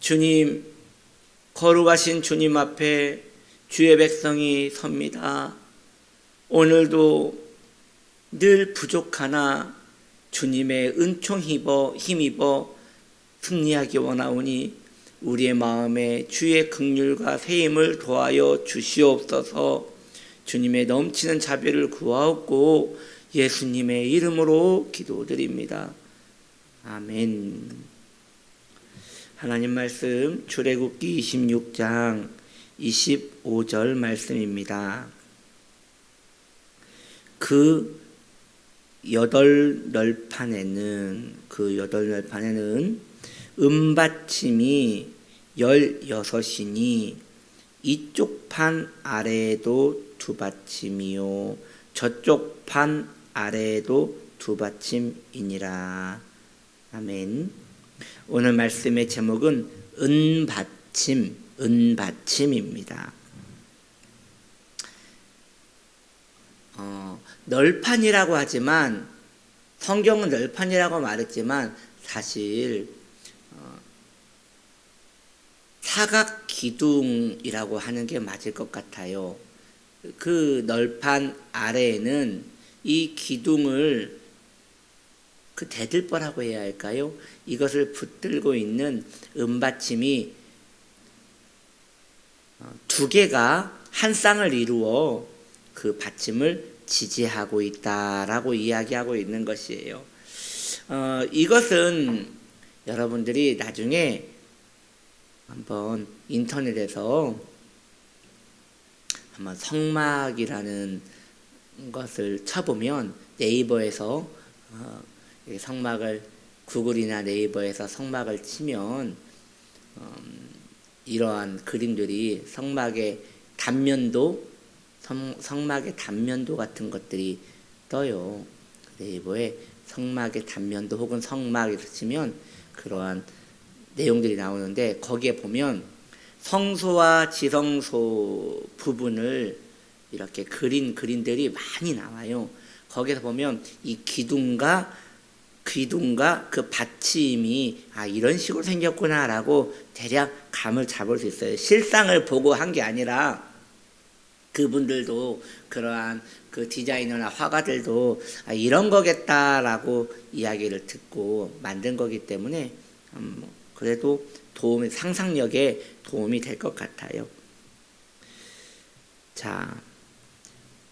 주님, 거룩하신 주님 앞에 주의 백성이 섭니다. 오늘도 늘 부족하나 주님의 은총 힘입어 승리하기 원하오니 우리의 마음에 주의 긍휼과 세임을 도하여 주시옵소서. 주님의 넘치는 자비를 구하옵고 예수님의 이름으로 기도드립니다. 아멘. 하나님 말씀 출애굽기 26장 25절 말씀입니다. 그 여덟 널판에는 은받침이 16이니 이쪽 판 아래에도 두 받침이요 저쪽 판 아래에도 두 받침이니라. 아멘. 오늘 말씀의 제목은 은받침입니다. 널판이라고 하지만 성경은 널판이라고 말했지만 사실 사각 기둥이라고 하는 게 맞을 것 같아요. 그 널판 아래에는 이 기둥을 그 대들보라고 해야 할까요? 이것을 붙들고 있는 은받침이 두 개가 한 쌍을 이루어 그 받침을 지지하고 있다라고 이야기하고 있는 것이에요. 이것은 여러분들이 나중에 한번 인터넷에서 한번 성막이라는 것을 쳐보면 네이버에서 성막을 구글이나 네이버에서 성막을 치면 이러한 그림들이 성막의 단면도 같은 것들이 떠요. 네이버에 성막의 단면도 혹은 성막에서 치면 그러한 내용들이 나오는데 거기에 보면 성소와 지성소 부분을 이렇게 그린 그림들이 많이 나와요. 거기서 보면 이 기둥과 그 받침이 이런 식으로 생겼구나라고 대략 감을 잡을 수 있어요. 실상을 보고 한 게 아니라 그분들도 그러한 그 디자이너나 화가들도 이런 거겠다라고 이야기를 듣고 만든 거기 때문에 그래도 상상력에 도움이 될 것 같아요. 자,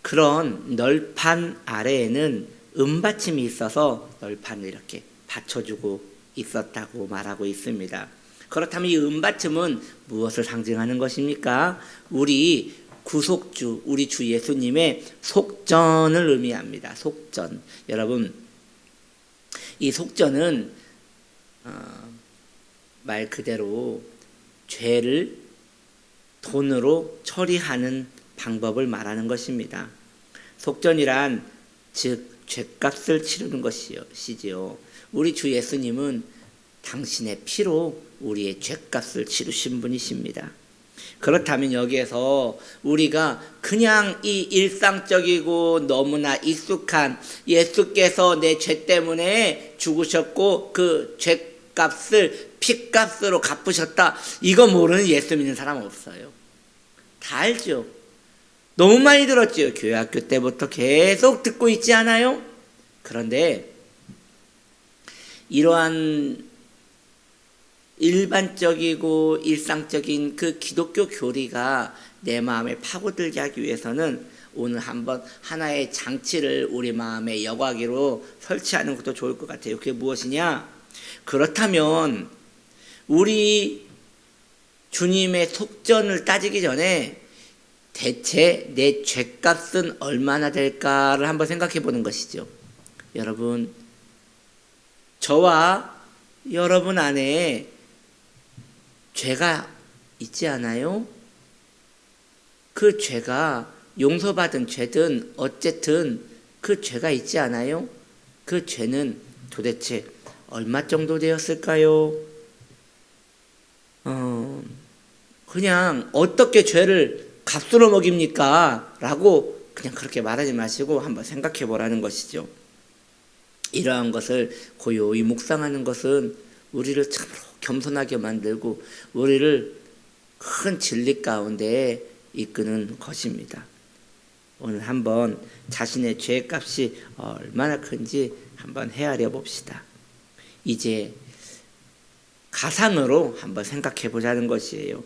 그런 널판 아래에는 은받침이 있어서 널판을 이렇게 받쳐주고 있었다고 말하고 있습니다. 그렇다면 이 은받침은 무엇을 상징하는 것입니까? 우리 구속주, 우리 주 예수님의 속전을 의미합니다. 속전. 여러분, 이 속전은 말 그대로 죄를 돈으로 처리하는 방법을 말하는 것입니다. 속전이란 즉 죄값을 치르는 것이지요. 우리 주 예수님은 당신의 피로 우리의 죄값을 치르신 분이십니다. 그렇다면 여기에서 우리가 그냥 이 일상적이고 너무나 익숙한 예수께서 내 죄 때문에 죽으셨고 그 죄값을 피값으로 갚으셨다, 이거 모르는 예수 믿는 사람 없어요. 다 알죠? 너무 많이 들었죠. 교회 학교 때부터 계속 듣고 있지 않아요? 그런데 이러한 일반적이고 일상적인 그 기독교 교리가 내 마음에 파고들게 하기 위해서는 오늘 한번 하나의 장치를 우리 마음의 여과기로 설치하는 것도 좋을 것 같아요. 그게 무엇이냐? 그렇다면 우리 주님의 속전을 따지기 전에 대체 내 죄값은 얼마나 될까를 한번 생각해 보는 것이죠. 여러분, 저와 여러분 안에 죄가 있지 않아요? 그 죄가 용서받은 죄든 어쨌든 그 죄가 있지 않아요? 그 죄는 도대체 얼마 정도 되었을까요? 그냥 어떻게 죄를 값으로 먹입니까? 라고 그냥 그렇게 말하지 마시고 한번 생각해 보라는 것이죠. 이러한 것을 고요히 묵상하는 것은 우리를 참으로 겸손하게 만들고 우리를 큰 진리 가운데 이끄는 것입니다. 오늘 한번 자신의 죄값이 얼마나 큰지 한번 헤아려 봅시다. 이제 가상으로 한번 생각해 보자는 것이에요.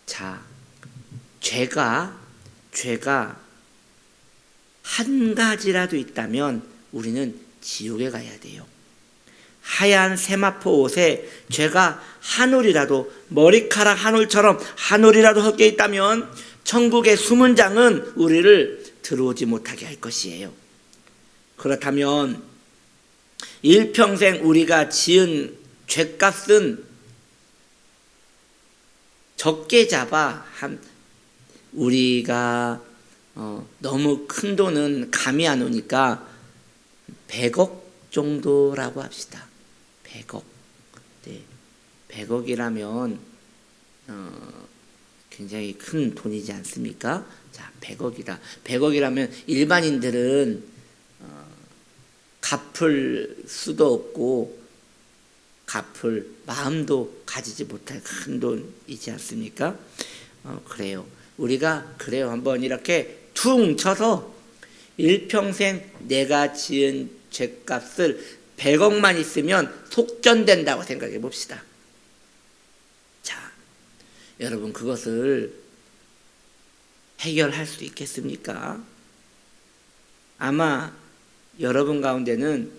자, 죄가 한 가지라도 있다면 우리는 지옥에 가야 돼요. 하얀 세마포 옷에 죄가 한 올이라도, 머리카락 한 올처럼 한 올이라도 섞여 있다면 천국의 숨은 장은 우리를 들어오지 못하게 할 것이에요. 그렇다면 일평생 우리가 지은 죄값은 적게 잡아 우리가 너무 큰 돈은 감이 안 오니까 100억 정도라고 합시다. 100억. 네. 100억이라면 굉장히 큰 돈이지 않습니까? 자, 100억이다. 100억이라면 일반인들은 갚을 수도 없고 갚을 마음도 가지지 못할 큰 돈이지 않습니까? 그래요. 우리가 그래요. 한번 이렇게 퉁 쳐서 일평생 내가 지은 죄값을 100억만 있으면 속전된다고 생각해 봅시다. 자, 여러분 그것을 해결할 수 있겠습니까? 아마 여러분 가운데는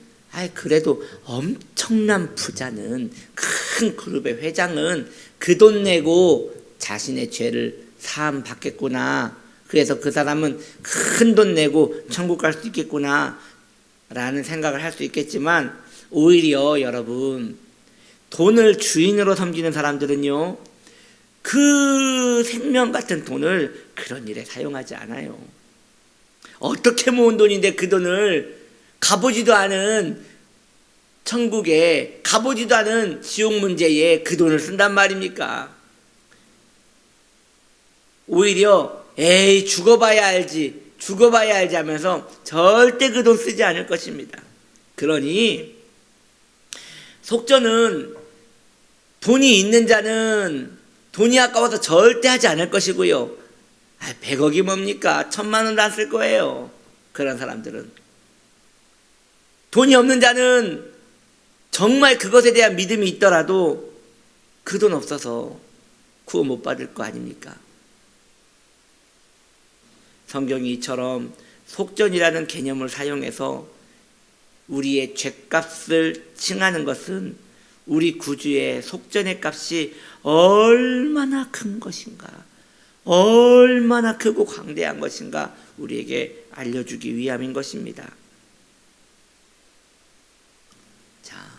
그래도 엄청난 부자는, 큰 그룹의 회장은 그 돈 내고 자신의 죄를 사함 받겠구나. 그래서 그 사람은 큰 돈 내고 천국 갈 수 있겠구나 라는 생각을 할 수 있겠지만, 오히려 여러분 돈을 주인으로 섬기는 사람들은요, 그 생명 같은 돈을 그런 일에 사용하지 않아요. 어떻게 모은 돈인데 그 돈을 가보지도 않은 천국에, 가보지도 않은 지옥 문제에 그 돈을 쓴단 말입니까? 오히려 죽어봐야 알지 하면서 절대 그 돈 쓰지 않을 것입니다. 그러니 속전은 돈이 있는 자는 돈이 아까워서 절대 하지 않을 것이고요. 100억이 뭡니까? 1000만 원도 안 쓸 거예요. 그런 사람들은. 돈이 없는 자는 정말 그것에 대한 믿음이 있더라도 그 돈 없어서 구원 못 받을 거 아닙니까? 성경이 이처럼 속전이라는 개념을 사용해서 우리의 죄값을 칭하는 것은 우리 구주의 속전의 값이 얼마나 큰 것인가, 얼마나 크고 광대한 것인가 우리에게 알려주기 위함인 것입니다. 자,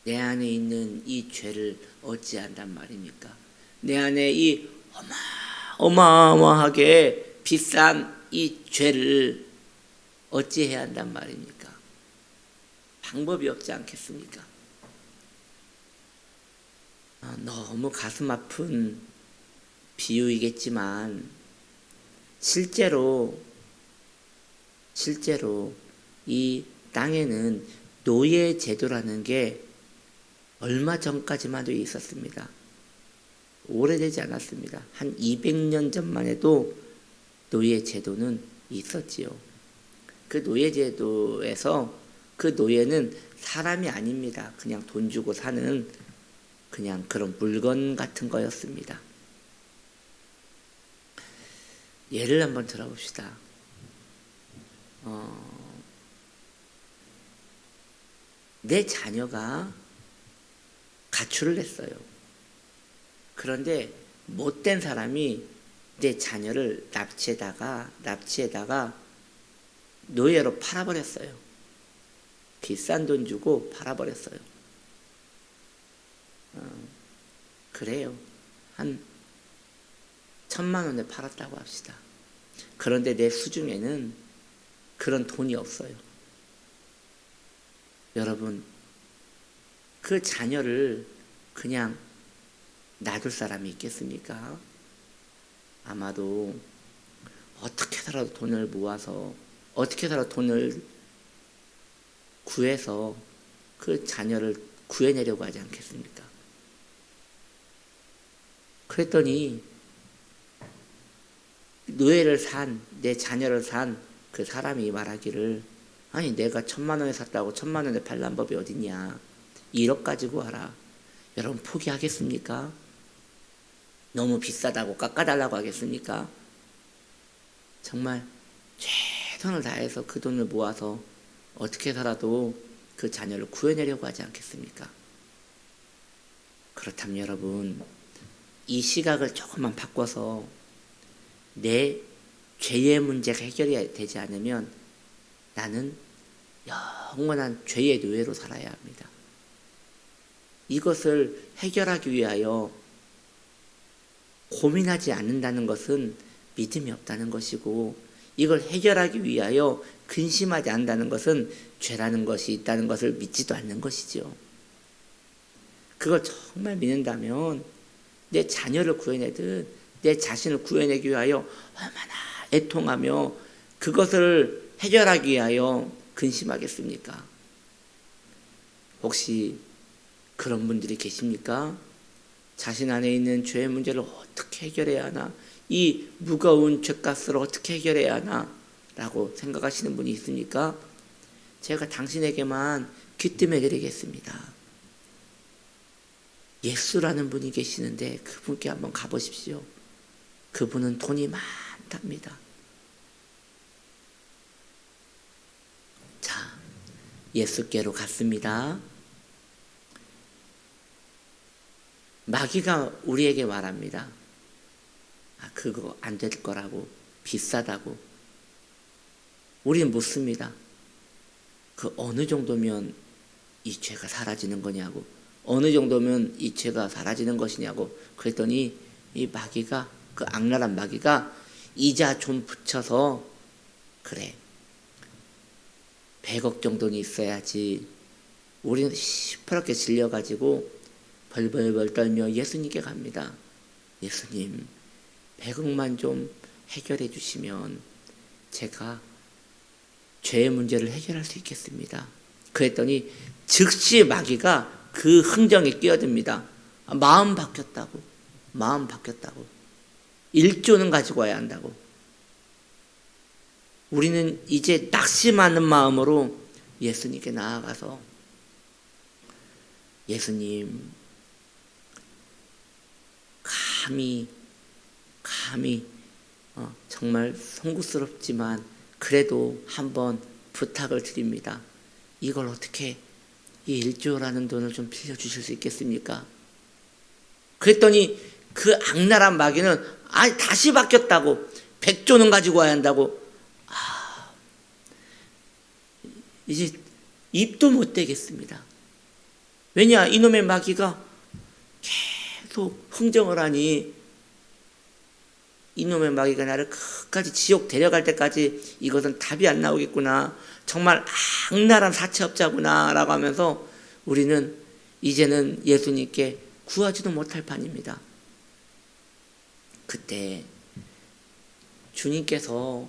내 안에 있는 이 죄를 어찌한단 말입니까? 내 안에 이 어마어마하게 비싼 이 죄를 어찌해야 한단 말입니까? 방법이 없지 않겠습니까? 너무 가슴 아픈 비유이겠지만 실제로 이 땅에는 노예 제도라는 게 얼마 전까지만 해도 있었습니다. 오래되지 않았습니다. 한 200년 전만 해도 노예 제도는 있었지요. 그 노예 제도에서 그 노예는 사람이 아닙니다. 그냥 돈 주고 사는 그냥 그런 물건 같은 거였습니다. 예를 한번 들어봅시다. 내 자녀가 가출을 했어요. 그런데 못된 사람이 내 자녀를 납치에다가 노예로 팔아버렸어요. 비싼 돈 주고 팔아버렸어요. 그래요. 한 1000만 원에 팔았다고 합시다. 그런데 내 수중에는 그런 돈이 없어요. 여러분, 그 자녀를 그냥 놔둘 사람이 있겠습니까? 아마도 어떻게 살아도 돈을 모아서, 어떻게 살아도 돈을 구해서 그 자녀를 구해내려고 하지 않겠습니까? 그랬더니 노예를 산, 내 자녀를 산 그 사람이 말하기를, 아니 내가 1,000만 원에 샀다고 1,000만 원에 팔란 법이 어딨냐, 1억 가지고 와라. 여러분 포기하겠습니까? 너무 비싸다고 깎아달라고 하겠습니까? 정말 최선을 다해서 그 돈을 모아서 어떻게 살아도 그 자녀를 구해내려고 하지 않겠습니까? 그렇다면 여러분, 이 시각을 조금만 바꿔서 내 죄의 문제가 해결이 되지 않으면 나는 영원한 죄의 노예로 살아야 합니다. 이것을 해결하기 위하여 고민하지 않는다는 것은 믿음이 없다는 것이고, 이걸 해결하기 위하여 근심하지 않는다는 것은 죄라는 것이 있다는 것을 믿지도 않는 것이죠. 그걸 정말 믿는다면 내 자녀를 구해내든 내 자신을 구해내기 위하여 얼마나 애통하며 그것을 해결하기 위하여 근심하겠습니까? 혹시 그런 분들이 계십니까? 자신 안에 있는 죄의 문제를 어떻게 해결해야 하나, 이 무거운 죄값을 어떻게 해결해야 하나 라고 생각하시는 분이 있습니까? 제가 당신에게만 귀뜸해 드리겠습니다. 예수라는 분이 계시는데 그분께 한번 가보십시오. 그분은 돈이 많답니다. 자, 예수께로 갔습니다. 마귀가 우리에게 말합니다. 그거 안 될 거라고, 비싸다고. 우리는 묻습니다. 그 어느 정도면 이 죄가 사라지는 거냐고, 어느 정도면 이 죄가 사라지는 것이냐고. 그랬더니 이 마귀가, 그 악랄한 마귀가 이자 좀 붙여서, 그래 100억 정도는 있어야지. 우리는 시퍼렇게 질려가지고 벌벌벌 떨며 예수님께 갑니다. 예수님, 100억만 좀 해결해 주시면 제가 죄의 문제를 해결할 수 있겠습니다. 그랬더니 즉시 마귀가 그 흥정에 끼어듭니다. 마음 바뀌었다고. 1조는 가지고 와야 한다고. 우리는 이제 낙심하는 마음으로 예수님께 나아가서, 예수님, 감히 정말 송구스럽지만 그래도 한번 부탁을 드립니다. 이걸 어떻게, 이 1조라는 돈을 좀 빌려주실 수 있겠습니까? 그랬더니 그 악랄한 마귀는 다시 바뀌었다고. 100조는 가지고 와야 한다고. 이제 입도 못 대겠습니다. 왜냐, 이놈의 마귀가 계속 흥정을 하니, 이놈의 마귀가 나를 끝까지 지옥 데려갈 때까지 이것은 답이 안 나오겠구나, 정말 악랄한 사채업자구나 라고 하면서 우리는 이제는 예수님께 구하지도 못할 판입니다. 그때 주님께서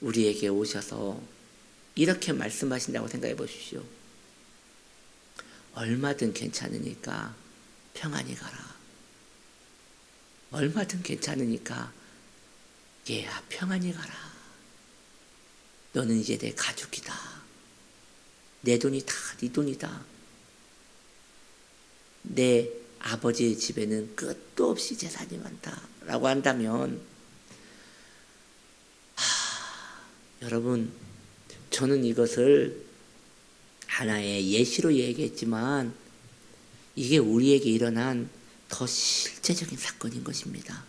우리에게 오셔서 이렇게 말씀하신다고 생각해 보십시오. 얼마든 괜찮으니까 평안히 가라. 얼마든 괜찮으니까 얘야 평안히 가라. 너는 이제 내 가족이다. 내 돈이 다 네 돈이다. 내 아버지의 집에는 끝도 없이 재산이 많다 라고 한다면, 여러분, 저는 이것을 하나의 예시로 얘기했지만 이게 우리에게 일어난 더 실제적인 사건인 것입니다.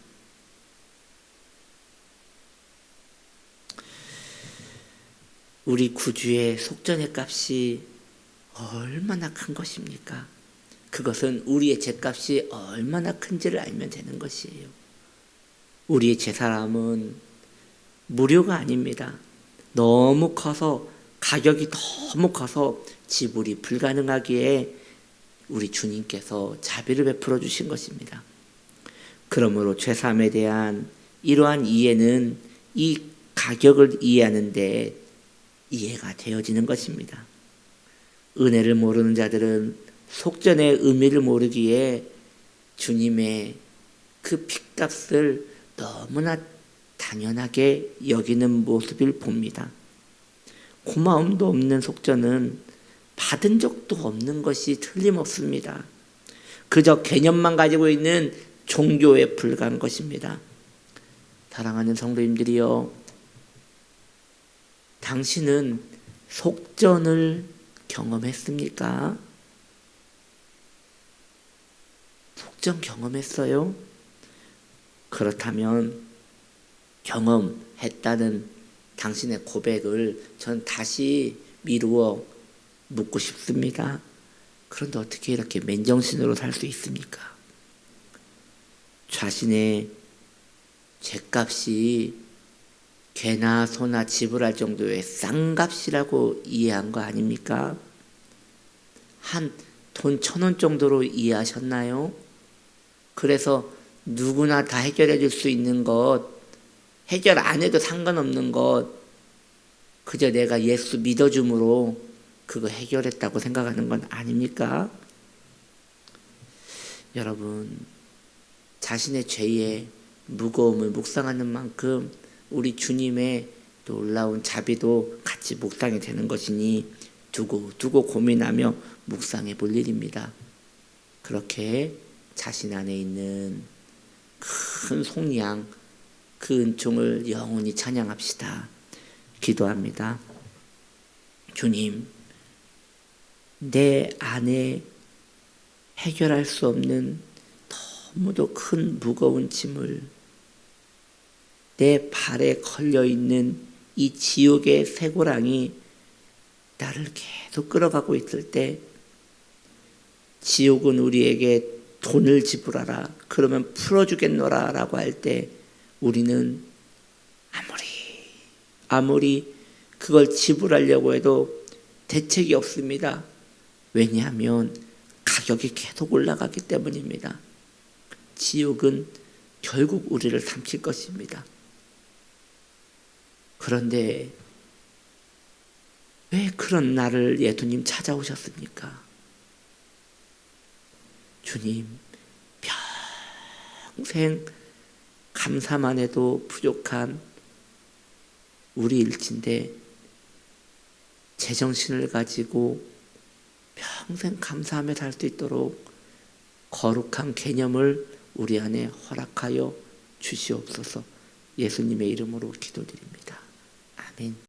우리 구주의 속전의 값이 얼마나 큰 것입니까? 그것은 우리의 죄값이 얼마나 큰지를 알면 되는 것이에요. 우리의 죄사함은 무료가 아닙니다. 너무 커서, 가격이 너무 커서 지불이 불가능하기에 우리 주님께서 자비를 베풀어 주신 것입니다. 그러므로 죄사함에 대한 이러한 이해는 이 가격을 이해하는 데 이해가 되어지는 것입니다. 은혜를 모르는 자들은 속전의 의미를 모르기에 주님의 그 핏값을 너무나 당연하게 여기는 모습을 봅니다. 고마움도 없는 속전은 받은 적도 없는 것이 틀림없습니다. 그저 개념만 가지고 있는 종교에 불과한 것입니다. 사랑하는 성도님들이여, 당신은 속전을 경험했습니까? 속전 경험했어요? 그렇다면 경험했다는 당신의 고백을 전 다시 미루어 묻고 싶습니다. 그런데 어떻게 이렇게 맨정신으로 살 수 있습니까? 자신의 죄값이 개나 소나 지불할 정도의 싼 값이라고 이해한 거 아닙니까? 한 돈 1,000원 정도로 이해하셨나요? 그래서 누구나 다 해결해 줄 수 있는 것, 해결 안 해도 상관없는 것, 그저 내가 예수 믿어줌으로 그거 해결했다고 생각하는 건 아닙니까? 여러분, 자신의 죄의 무거움을 묵상하는 만큼 우리 주님의 놀라운 자비도 같이 묵상이 되는 것이니 두고 고민하며 묵상해 볼 일입니다. 그렇게 자신 안에 있는 큰 속량, 그 은총을 영원히 찬양합시다. 기도합니다. 주님, 내 안에 해결할 수 없는 너무도 큰 무거운 짐을, 내 발에 걸려있는 이 지옥의 쇠고랑이 나를 계속 끌어가고 있을 때, 지옥은 우리에게 돈을 지불하라, 그러면 풀어주겠노라 라고 할 때 우리는 아무리 그걸 지불하려고 해도 대책이 없습니다. 왜냐하면 가격이 계속 올라가기 때문입니다. 지옥은 결국 우리를 삼킬 것입니다. 그런데 왜 그런 나를 예수님 찾아오셨습니까? 주님, 평생 감사만 해도 부족한 우리 일진데 제정신을 가지고 평생 감사하며 살 수 있도록 거룩한 개념을 우리 안에 허락하여 주시옵소서. 예수님의 이름으로 기도드립니다. 아멘.